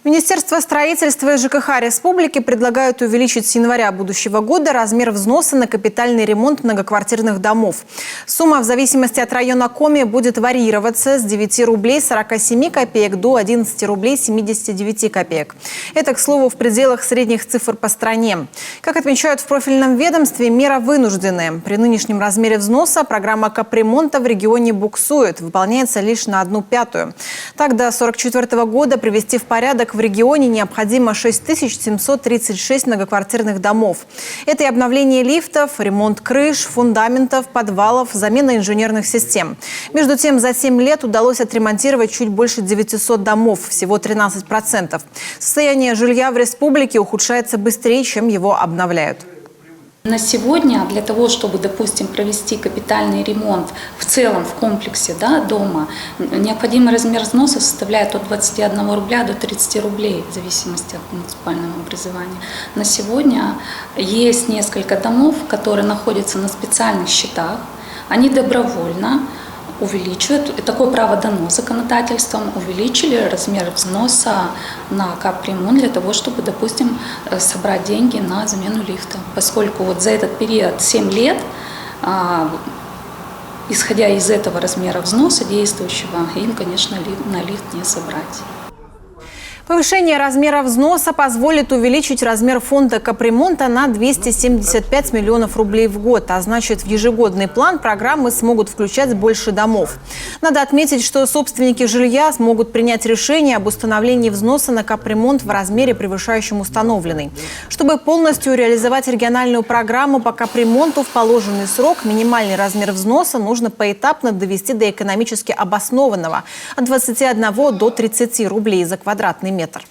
Министерство строительства и ЖКХ Республики предлагают увеличить с января будущего года размер взноса на капитальный ремонт многоквартирных домов. Сумма в зависимости от района Коми будет варьироваться с 9 рублей 47 копеек до 11 рублей 79 копеек. Это, к слову, в пределах средних цифр по стране. Как отмечают в профильном ведомстве, мера вынужденная. При нынешнем размере взноса программа капремонта в регионе буксует, выполняется лишь на 1/5. Так, до 1944 года привести в порядок в регионе необходимо 6736 многоквартирных домов. Это и обновление лифтов, ремонт крыш, фундаментов, подвалов, замена инженерных систем. Между тем, за 7 лет удалось отремонтировать чуть больше 900 домов, всего 13%. Состояние жилья в республике ухудшается быстрее, чем его обновляют. На сегодня для того, чтобы, допустим, провести капитальный ремонт в целом в комплексе дома, необходимый размер взноса составляет от 21 рубля до 30 рублей в зависимости от муниципального образования. На сегодня есть несколько домов, которые находятся на специальных счетах. Они добровольно увеличивают, такое право дано законодательством, увеличили размер взноса на капремонт для того, чтобы, допустим, собрать деньги на замену лифта. Поскольку вот за этот период 7 лет, исходя из этого размера взноса действующего, им, конечно, на лифт не собрать. Повышение размера взноса позволит увеличить размер фонда капремонта на 275 миллионов рублей в год, а значит, в ежегодный план программы смогут включать больше домов. Надо отметить, что собственники жилья смогут принять решение об установлении взноса на капремонт в размере, превышающем установленный. Чтобы полностью реализовать региональную программу по капремонту в положенный срок, минимальный размер взноса нужно поэтапно довести до экономически обоснованного – от 21 до 30 рублей за квадратный метр.